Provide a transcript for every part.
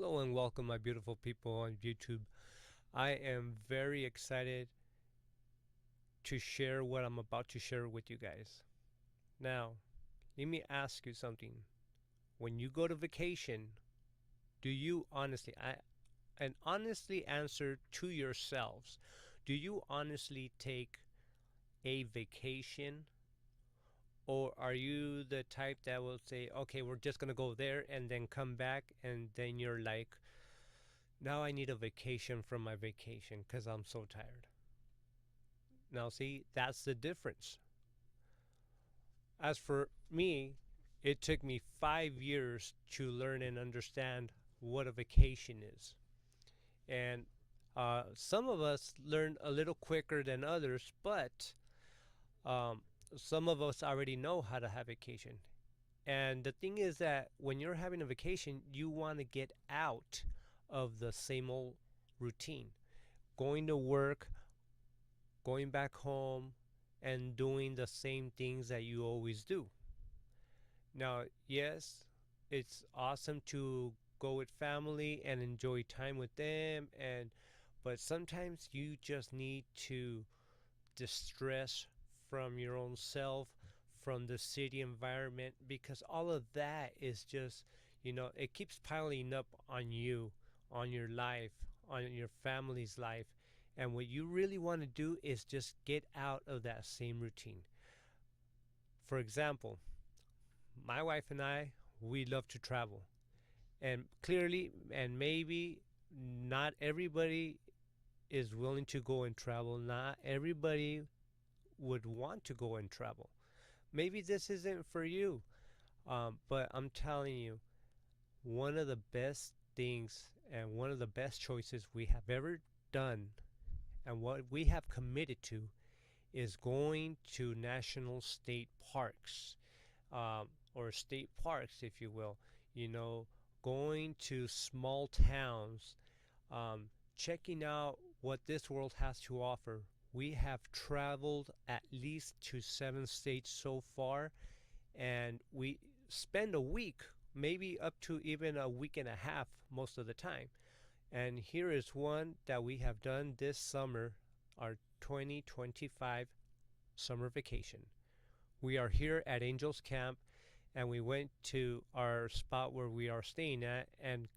Hello and welcome, my beautiful people on YouTube. I am very excited to share what I'm about to share with you guys. Now, let me ask you something. When you go to vacation, do you honestly answer to yourselves, do you honestly take a vacation? Or are you the type that will say, okay, we're just going to go there and then come back, and then you're like, now I need a vacation from my vacation because I'm so tired? Now, see, that's the difference. As for me, it took me 5 years to learn and understand what a vacation is. And some of us learn a little quicker than others, but um, some of us already know how to have vacation. And the thing is that when you're having a vacation, you want to get out of the same old routine. Going to work, going back home, and doing the same things that you always do. Now, yes, it's awesome to go with family and enjoy time with them, and but sometimes you just need to distress from your own self, from the city environment, because all of that is just, it keeps piling up on you, on your life, on your family's life. And what you really want to do is just get out of that same routine. For example, my wife and I, we love to travel. And clearly, and maybe not everybody is willing to go and travel. Not everybody would want to go and travel. Maybe this isn't for you, but I'm telling you, one of the best things and one of the best choices we have ever done and what we have committed to is going to national state parks, or state parks, if you will. You know, going to small towns, um, checking out what this world has to offer. We have traveled at least to 7 states so far, and we spend a week, maybe up to even a week and a half most of the time. And here is one that we have done this summer, our 2025 summer vacation. We are here at Angels Camp, and we went to our spot where we are staying at, and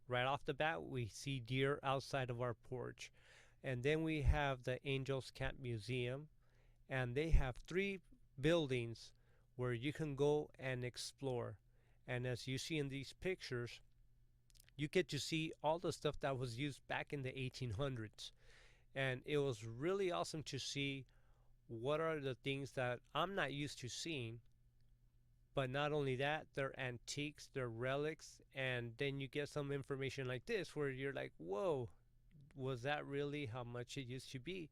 right off the bat we see deer outside of our porch. And then we have the Angels Camp Museum, and they have three buildings where you can go and explore. And as you see in these pictures, you get to see all the stuff that was used back in the 1800s. And it was really awesome to see what are the things that I'm not used to seeing. But not only that, they're antiques, they're relics, and then you get some information like this where you're like, whoa, was that really how much it used to be?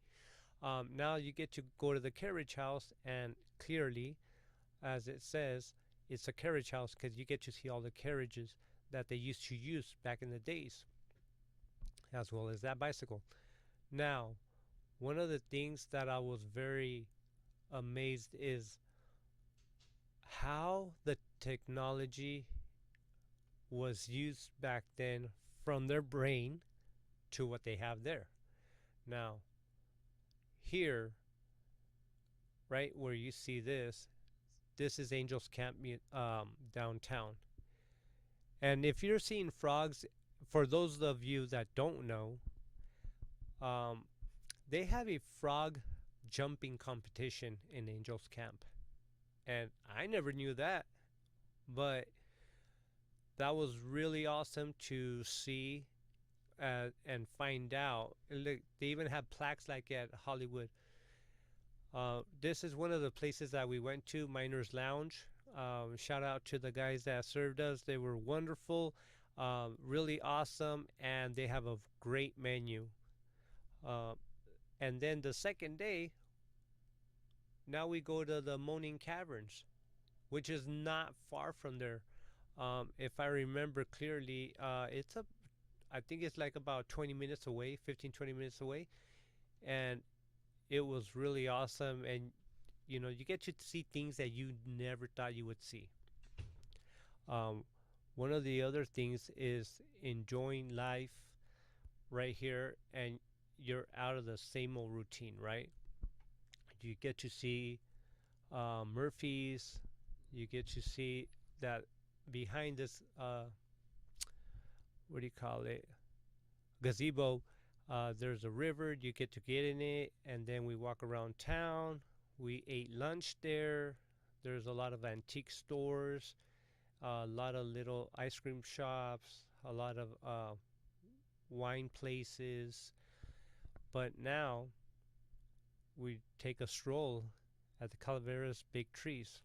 Now you get to go to the carriage house, and clearly, as it says, it's a carriage house because you get to see all the carriages that they used to use back in the days, as well as that bicycle. Now, one of the things that I was very amazed is how the technology was used back then from their brain to what they have there. Now, here, right where you see this, this is Angels Camp downtown. And if you're seeing frogs, for those of you that don't know, um, they have a frog jumping competition in Angels Camp. And I never knew that, but that was really awesome to see and find out. Look, they even have plaques like at Hollywood. This is one of the places that we went to, Miners Lounge. Shout out to the guys that served us. They were wonderful, really awesome, and they have a great menu. Uh, and then the second day, now we go to the Moaning Caverns, which is not far from there. If I remember clearly, I think it's like about 20 minutes away, 15, 20 minutes away. And it was really awesome. And, you get to see things that you never thought you would see. Um, One of the other things is enjoying life right here, and you're out of the same old routine, right? You get to see Murphy's. You get to see that behind this, what do you call it? Gazebo. There's a river. You get in it, and then we walk around town. We ate lunch there. There's a lot of antique stores, a lot of little ice cream shops, a lot of wine places. But now we take a stroll at the Calaveras big trees.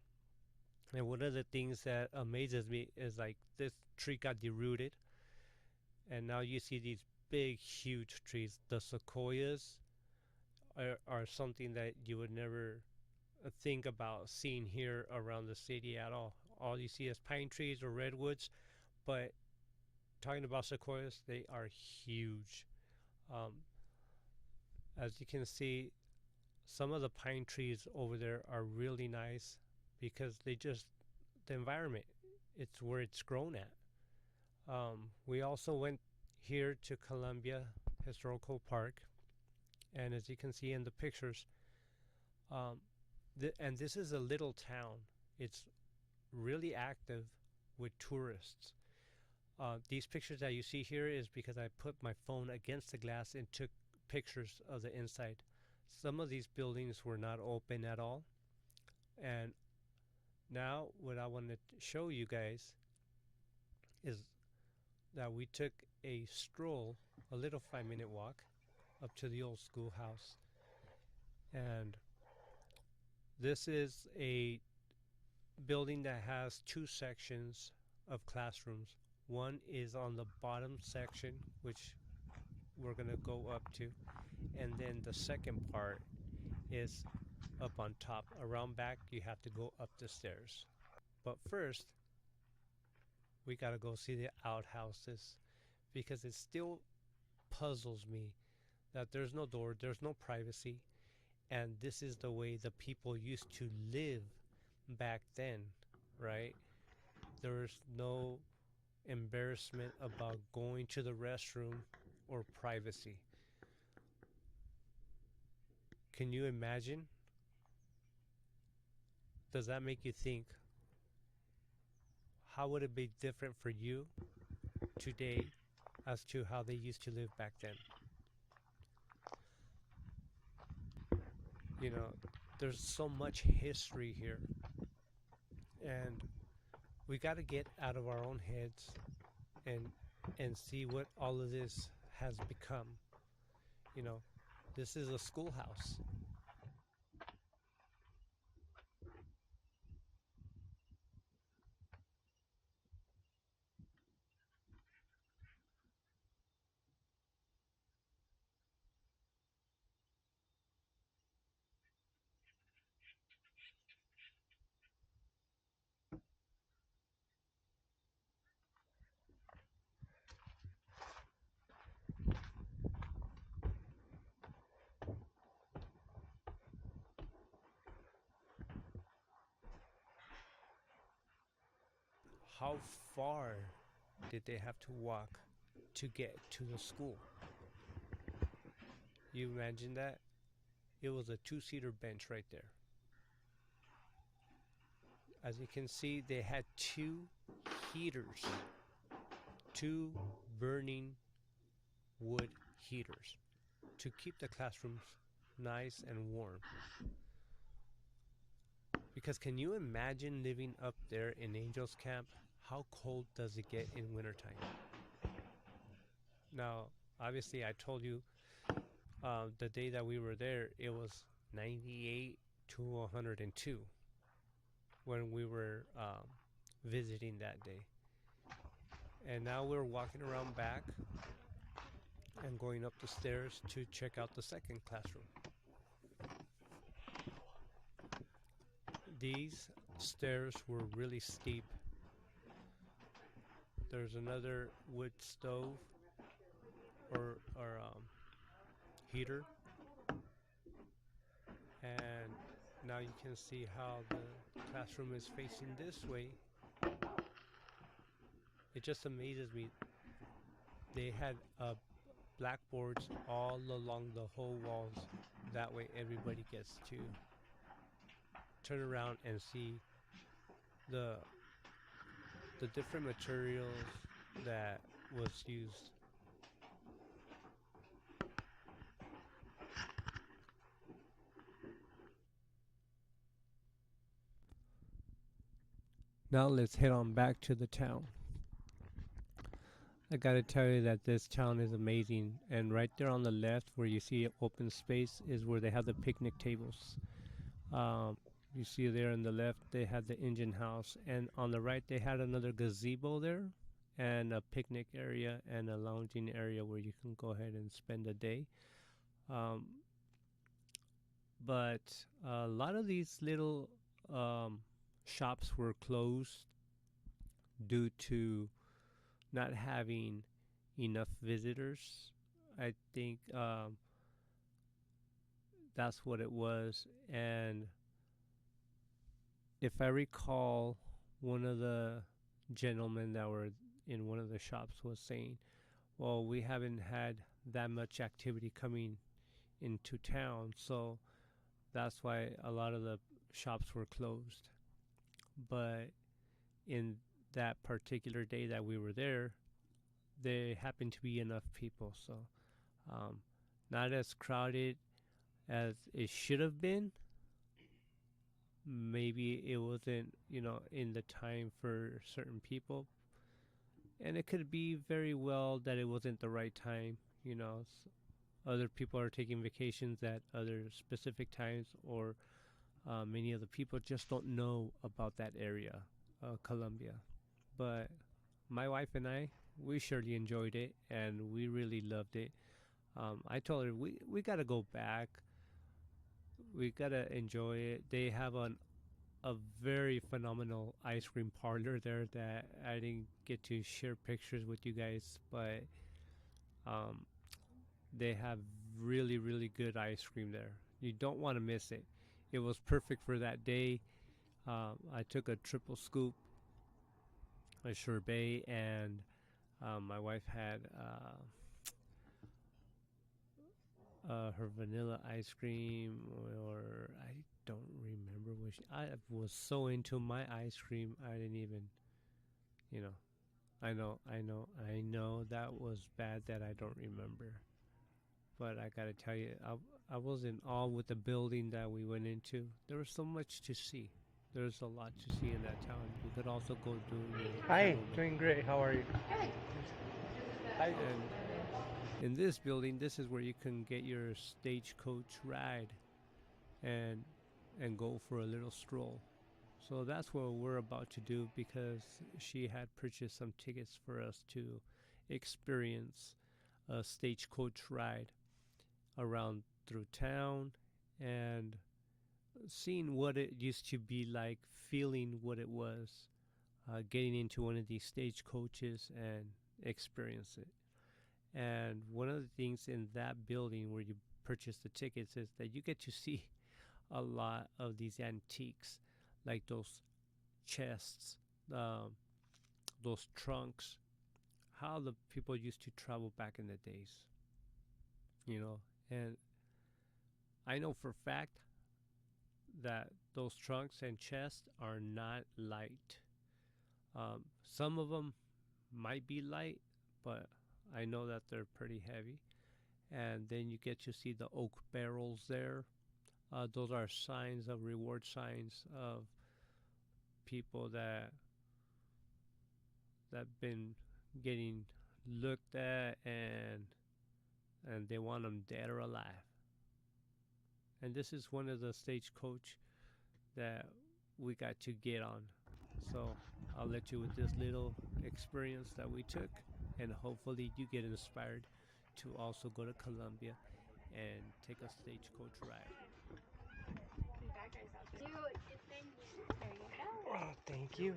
And one of the things that amazes me is like this tree got derooted, and now you see these big, huge trees. The sequoias are something that you would never think about seeing here around the city at all. All you see is pine trees or redwoods, but talking about sequoias, they are huge. Um, as you can see, some of the pine trees over there are really nice because the environment, it's where it's grown at. We also went here to Columbia Historical Park, and as you can see in the pictures, um, and this is a little town. It's really active with tourists. These pictures that you see here is because I put my phone against the glass and took pictures of the inside. Some of these buildings were not open at all. And now what I want to show you guys is that we took a stroll, a little 5-minute walk up to the old schoolhouse. And this is a building that has two sections of classrooms. One is on the bottom section, which we're going to go up to, and then the second part is up on top. Around back, you have to go up the stairs. But first, we got to go see the outhouses because it still puzzles me that there's no door, there's no privacy, and this is the way the people used to live back then, right? There's no embarrassment about going to the restroom or privacy. Can you imagine? Does that make you think? How would it be different for you today as to how they used to live back then? You know, there's so much history here, and we got to get out of our own heads and see what all of this has become. You know, this is a schoolhouse. How far did they have to walk to get to the school? You imagine that? It was a two-seater bench right there. As you can see, they had two heaters, two burning wood heaters to keep the classrooms nice and warm. Because can you imagine living up there in Angels Camp? How cold does it get in wintertime? Now, obviously, I told you the day that we were there, it was 98 to 102 when we were visiting that day. And now we're walking around back and going up the stairs to check out the second classroom. These stairs were really steep. There's another wood stove or heater, and now you can see how the classroom is facing this way. it just amazes me. They had blackboards all along the whole walls. That way, everybody gets to turn around and see the the different materials that was used. Now let's head on back to the town. I gotta tell you that this town is amazing, and right there on the left, where you see open space, is where they have the picnic tables. Um, you see there on the left, they had the engine house, and on the right, they had another gazebo there, and a picnic area and a lounging area where you can go ahead and spend a day. Um, but a lot of these little um, shops were closed due to not having enough visitors. I think that's what it was. And if I recall, one of the gentlemen that were in one of the shops was saying, well, we haven't had that much activity coming into town, so that's why a lot of the shops were closed. But in that particular day that we were there happened to be enough people, so um, not as crowded as it should have been. Maybe it wasn't, in the time for certain people, and it could be very well that it wasn't the right time. Other people are taking vacations at other specific times, or many of the people just don't know about that area, Colombia. But my wife and I, we surely enjoyed it, and we really loved it. I told her we gotta go back. We gotta enjoy it. They have a very phenomenal ice cream parlor there that I didn't get to share pictures with you guys, but um, they have really really good ice cream there. You don't want to miss it. It was perfect for that day. I took a triple scoop, a sorbet, and my wife had her vanilla ice cream, or I don't remember which. I was so into my ice cream, I didn't even, you know. I know that was bad that I don't remember. But I gotta tell you, I was in awe with the building that we went into. There was so much to see. There's a lot to see in that town. You could also go do your Hi, canoeing. doing great. How are you? Hi. And in this building, this is where you can get your stagecoach ride and and go for a little stroll. So that's what we're about to do because she had purchased some tickets for us to experience a stagecoach ride around through town and seeing what it used to be like, feeling what it was, getting into one of these stagecoaches and experience it. And one of the things in that building where you purchase the tickets is that you get to see a lot of these antiques, like those chests, um, those trunks, how the people used to travel back in the days, you know. And I know for a fact that those trunks and chests are not light. Some of them might be light, but I know that they're pretty heavy. And then you get to see the oak barrels there. Those are signs of reward signs of people that been getting looked at and they want them dead or alive. And this is one of the stagecoach that we got to get on. So I'll let you with this little experience that we took, and hopefully you get inspired to also go to Colombia and take a stagecoach ride. Oh, thank you.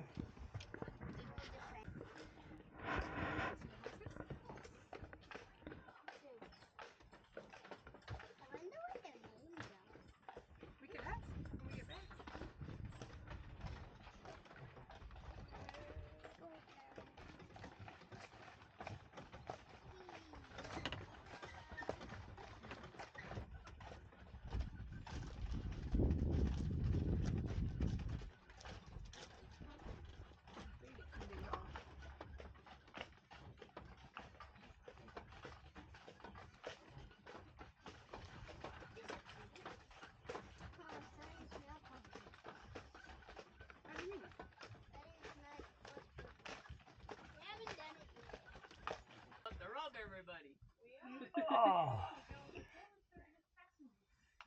Oh.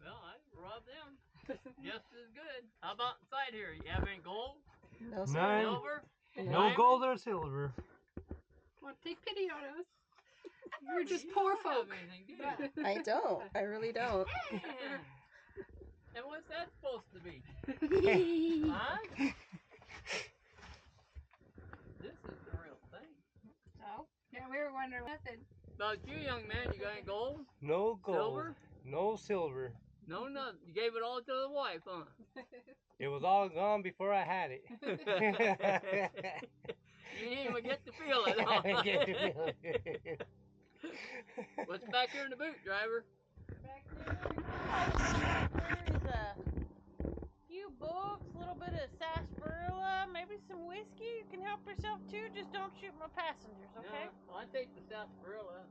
Well, I rub them just as good. How about inside here? You have any gold? No, sir. None. Silver? No Diamond? gold or silver. Well, take pity on us. We're just You poor don't have folk. anything, do you? I don't. I really don't. Yeah. And what's that supposed to be? Huh? This is the real thing. So, yeah, we were wondering nothing. About you, young man, you got any gold? No gold. Silver? No silver. No, nothing. You gave it all to the wife, huh? It was all gone before I had it. You didn't even get to feel it, huh? What's back here in the boot, driver? Back there is a few books, a little bit of sarsaparilla, maybe some whiskey. You can help yourself too. Just don't shoot my passengers, okay? No, I take the sarsaparilla.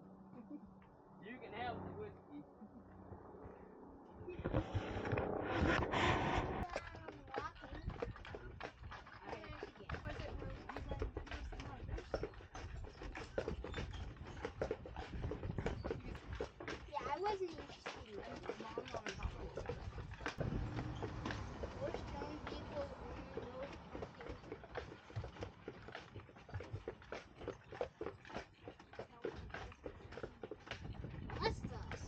You can have the whiskey. Yeah, I wasn't interested in that. Horse-drawn vehicles only road parking. Blessed us.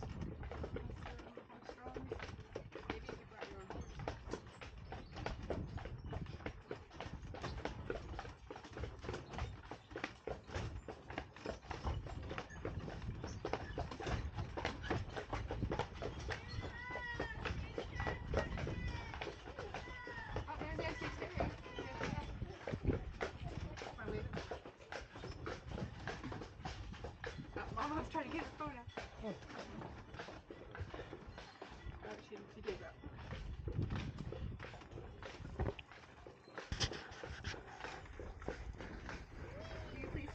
Maybe if you brought your own horse. Oh, there's the exit stereo. Wanna leave it? Oh, Mama's trying to get her phone out. Oh, she did that. Will you please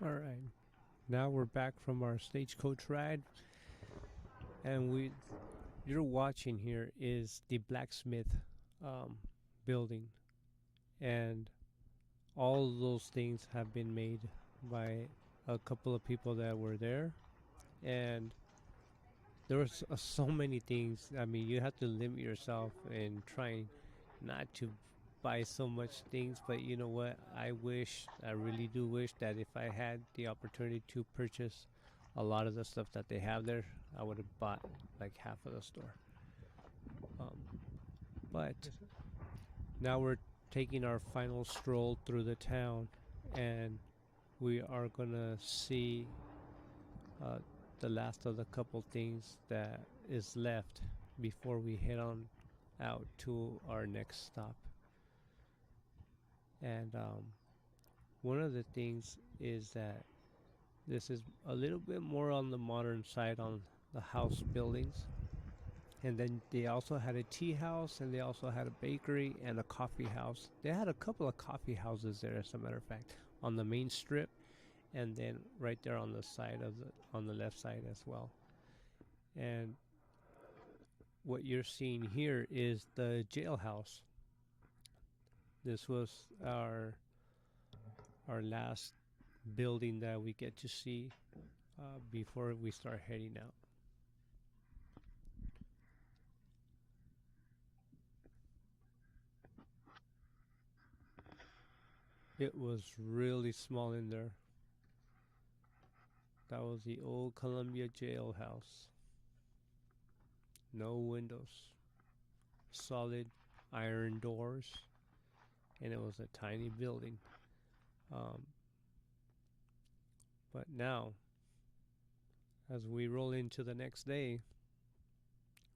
All right. Now we're back from our stagecoach ride, and you're watching here is the blacksmith building, and all of those things have been made by a couple of people that were there, and there was so many things. I mean, you have to limit yourself in trying not to buy so much things, but you know what? I really do wish that if I had the opportunity to purchase a lot of the stuff that they have there, I would have bought like half of the store. But now we're taking our final stroll through the town, and we are gonna see the last of the couple things that is left before we head on out to our next stop. And one of the things is that this is a little bit more on the modern side on the house buildings. And then they also had a tea house, and they also had a bakery and a coffee house. They had a couple of coffee houses there, as a matter of fact, on the main strip, and then right there on the side on the left side as well. And what you're seeing here is the jailhouse. This was our last building that we get to see before we start heading out. It was really small in there. That was the old Columbia jailhouse. No windows, solid iron doors, and it was a tiny building. But now, as we roll into the next day,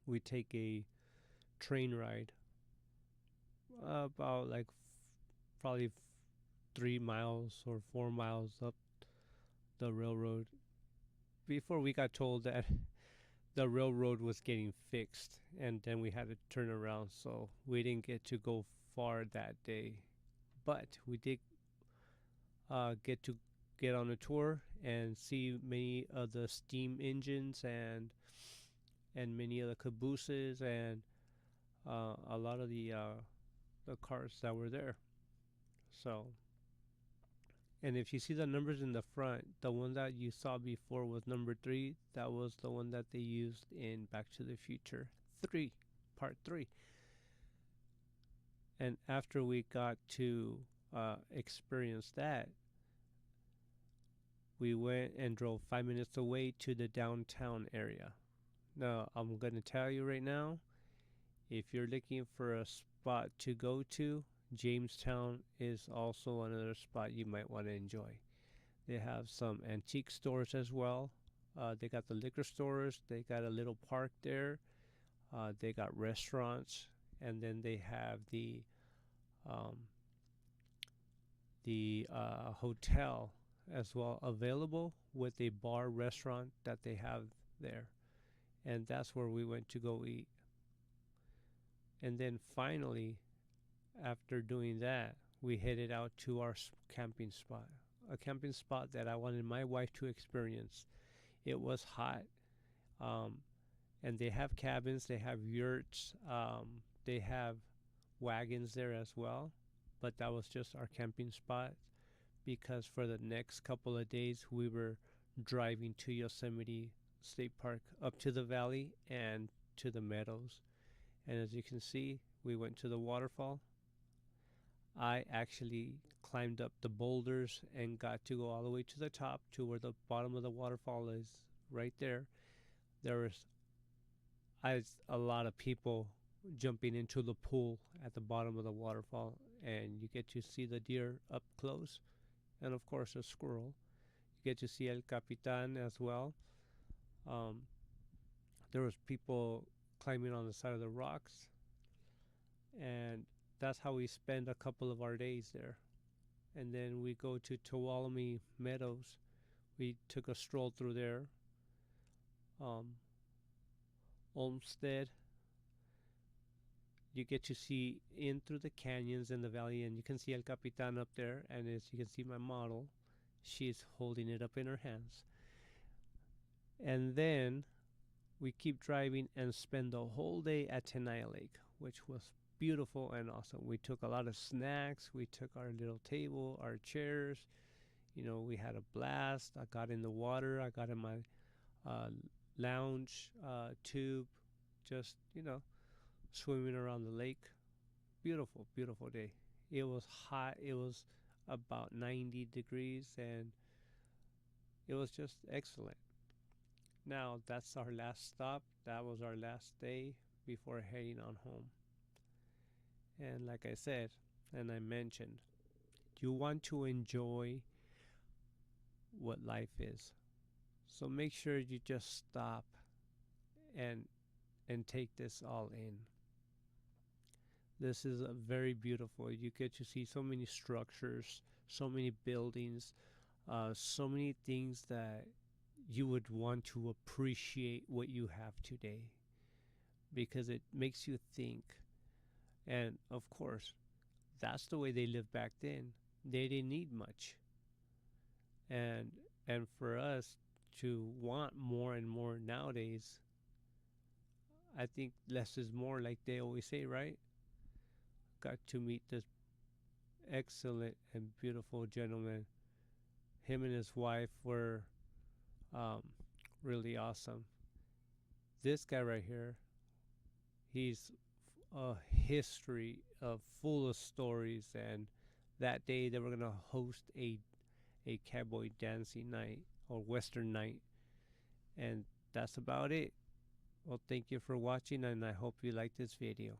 we take a train ride about like probably 3 miles or 4 miles up the railroad before we got told that the railroad was getting fixed, and then we had to turn around, so we didn't get to go far that day. But we did get to get on a tour and see many of the steam engines and many of the cabooses and a lot of the cars that were there. So, And if you see the numbers in the front, the one that you saw before was number 3. That was the one that they used in Back to the Future 3, Part 3. And after we got to experience that, we went and drove 5 minutes away to the downtown area. Now, I'm going to tell you right now, if you're looking for a spot to go to, Jamestown is also another spot you might want to enjoy. They have some antique stores as well. They got the liquor stores. They got a little park there. They got restaurants, and then they have the hotel as well available with a bar restaurant that they have there, and that's where we went to go eat. And then finally, after doing that, we headed out to our camping spot, a camping spot that I wanted my wife to experience. It was hot, and they have cabins, they have yurts, they have wagons there as well. But that was just our camping spot, because for the next couple of days we were driving to Yosemite State Park, up to the valley and to the meadows. And as you can see, we went to the waterfall. I actually climbed up the boulders and got to go all the way to the top, to where the bottom of the waterfall is, right there. There was a lot of people jumping into the pool at the bottom of the waterfall, and you get to see the deer up close, and of course a squirrel. You get to see El Capitan as well. There was people climbing on the side of the rocks, and that's how we spend a couple of our days there. And then we go to Tuolumne Meadows. We took a stroll through there. Olmsted. You get to see in through the canyons in the valley, and you can see El Capitan up there. And as you can see, my model, she's holding it up in her hands. And then we keep driving and spend the whole day at Tenaya Lake, which was beautiful and awesome. We took a lot of snacks. We took our little table, our chairs. You know, we had a blast. I got in the water. I got in my lounge tube, just, swimming around the lake. Beautiful, beautiful day. It was hot. It was about 90 degrees, and it was just excellent. Now, that's our last stop. That was our last day before heading on home. And like I said, and I mentioned, you want to enjoy what life is. So make sure you just stop and take this all in. This is very beautiful. You get to see so many structures, so many buildings, so many things that you would want to appreciate what you have today, because it makes you think. And of course, that's the way they lived back then. They didn't need much. And for us to want more and more nowadays, I think less is more, like they always say, right? Got to meet this excellent and beautiful gentleman. Him and his wife were really awesome. This guy right here, he's a history of full of stories, and that day they were gonna host a cowboy dancing night or western night, and that's about it. Well, thank you for watching, and I hope you liked this video.